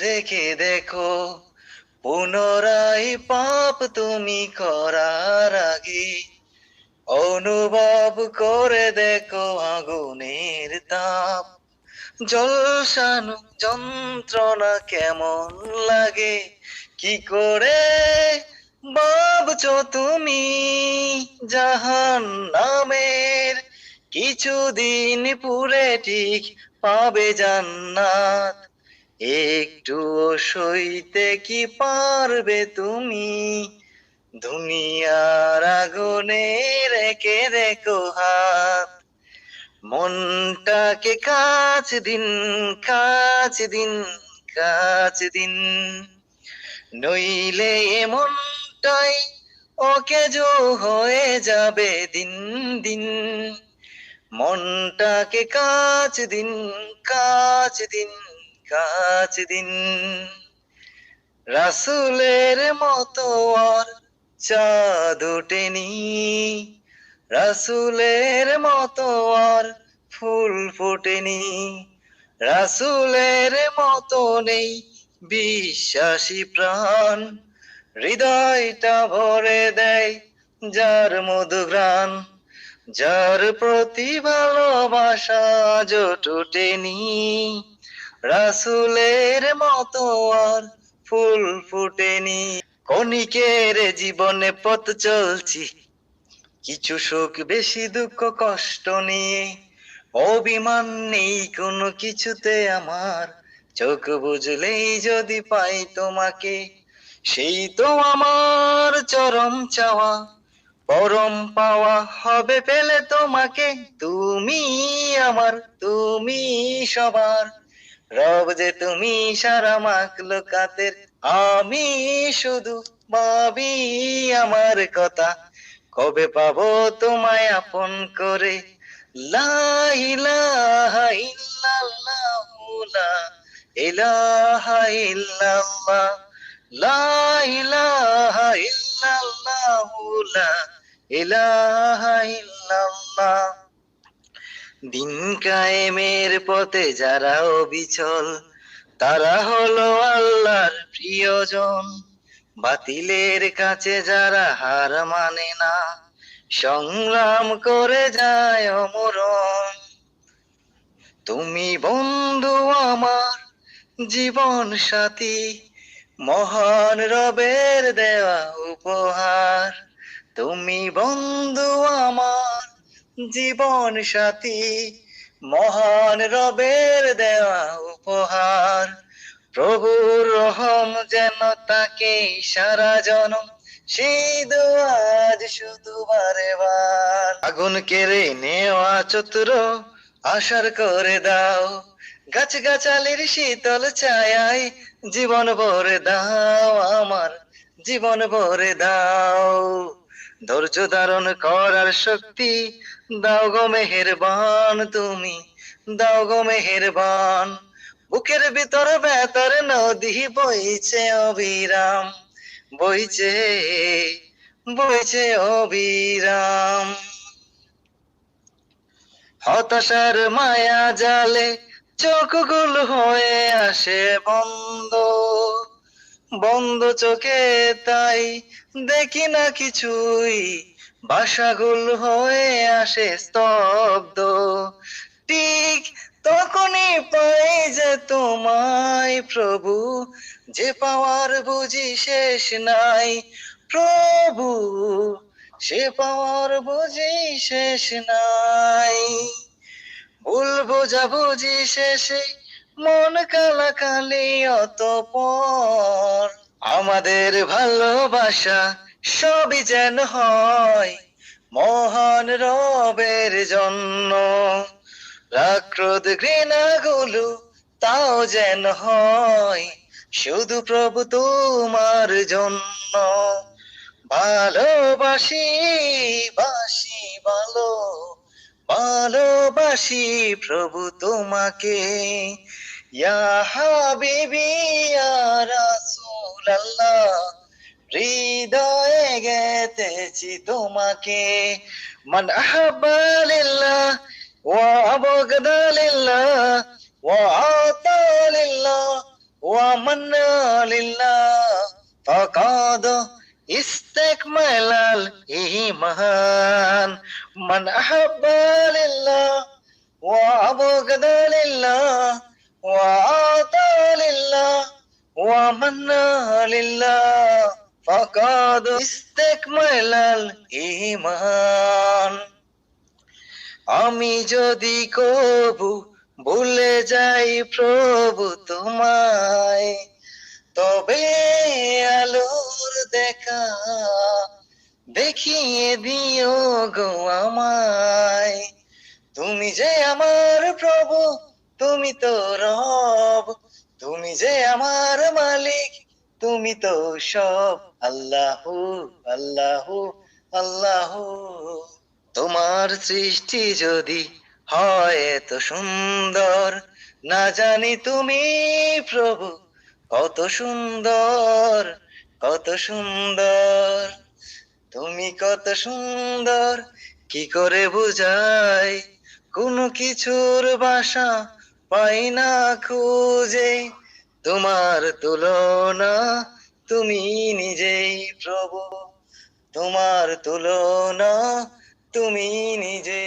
রেখে দেখো, পুনরায় পাপ তুমি করার আগে অনুভব করে দেখো আগুনের তাপ। ঝলসানো যন্ত্রণা কেমন লাগে, কি করে ভাবছো তুমি জাহান্নামের কিছুদিন পুরে ঠিক পাবে জান্নাত। একটু সইতে কি পারবে তুমি দুনিয়ার আগুনে রেখে দেখো হাত। মনটাকে কাছ দিন, কাছ দিন, কাছ দিন, নইলে মনটাই অকেজো হয়ে যাবে দিন দিন। মনটাকে কাছ দিন, কাছ দিন, কাছ দিন। রাসূলের মতো আর চাঁদ ওঠেনি, রাসূলের মতো আর ফুল ফোটেনি, রাসূলের মতো নেই বিশ্বাসী প্রাণ। হৃদয়টা ভরে দেয় যার মধুগ্রাণ, যার প্রতি ভালোবাসা জোট ওঠেনি, রাসূলের মতো আর ফুল ফুটেনি। ক্ষণিকের জীবনে পথ চলছি, কিছু সুখ বেশি দুঃখ কষ্ট নিয়ে, অভিমান নেই কোনো কিছুতে আমার, চোখ বুঝলেই যদি পাই তোমাকে, সেই তো আমার চরম চাওয়া, পরম পাওয়া হবে পেলে তোমাকে। তুমি আমার, তুমি সবার, রব যে তুমি সারা মাখলুকাতের। আমি শুধু ভাবি আমার কথা, কবে পাবো তোমায় আপন করে। লা ইলাহা ইল্লাল্লাহু, লা ইলাহা ইল্লাল্লাহ, লা ইলাহা ইল্লাল্লাহু, লা ইলাহা ইল্লাল্লাহ। দিন কায়েমের পথে যারা অবিচল, তারা হলো আল্লাহর প্রিয়জন। বাতিলের কাছে যারা হার মানে না, সংগ্রাম করে যায় অমরণ। তুমি বন্ধু আমার, জীবন সাথী, মহান রবের দেওয়া উপহার। তুমি বন্ধু আমার, জীবন সাথী, মহান রবের দেওয়া উপহার। প্রভুর রহম যেন তাকে সারা জনম, সেই দোয়া আজ শুধু বারে বার। আগুন কেড়ে নেওয়া চতুর আশার করে দাও, গাছ গাছালির শীতল ছায়ায় জীবন ভরে দাও আমার, জীবন ভরে দাও। ধৈর্য ধারণ করার শক্তি দাও গো মেহেরবান, তুমি দাও গো মেহেরবান। বুকের ভিতর ব্যথার নদী বইছে অবিরাম, বইছে, বইছে অবিরাম। হতাশার মায়া জালে চোখগুলো হয়ে আসে বন্ধ, বন্ধ চোখে তাই দেখি না কিছুই, ভাষাগুলো হয়ে আসে স্তব্ধ। ঠিক তখনই পাই যে তোমায় প্রভু, যে পাওয়ার বুঝি শেষ নাই প্রভু, সে পাওয়ার বুঝি শেষ নাই। ভুল বোঝাবুঝি শেষে মন কালাকালি অতঃপর, আমাদের ভালোবাসা সবই যেন হয় মহান রবের জন্য। রাগ ক্রোধ ঘৃণাগুলো তাও যেন হয় শুধু প্রভু তোমার জন্য। ভালোবাসি, বাসি ভালো, ভালোবাসি প্রভু তোমাকে। ইয়া হাবিবি ইয়া রাসূলুল্লাহ, হৃদয়ে গেথেছি তোমাকে। মান আহাব্বা লিল্লাহ ওয়া আবগাদা লিল্লাহ ওয়া আতা লিল্লাহ ومن لله فقد استكمل الإيمان من أحب لله وأبغض لله وأعطى لله ومن لله فقد استكمل الإيمان আমি যদি কবু ভুলে যাই প্রভু তোমায় তবে আলোর দেখা দেখিয়ে দিও গো আমায় তুমি যে আমার প্রভু তুমি তো রব তুমি যে আমার মালিক তুমি তো সব আল্লাহু আল্লাহু আল্লাহু তোমার সৃষ্টি যদি হয় এত সুন্দর না জানি তুমি প্রভু কত সুন্দর কত সুন্দর তুমি কত সুন্দর কি করে বুঝাই কোনো কিছুর ভাষা পাই না খুঁজে তোমার তুলনা তুমি নিজেই প্রভু তোমার তুলনা তুমি নিজে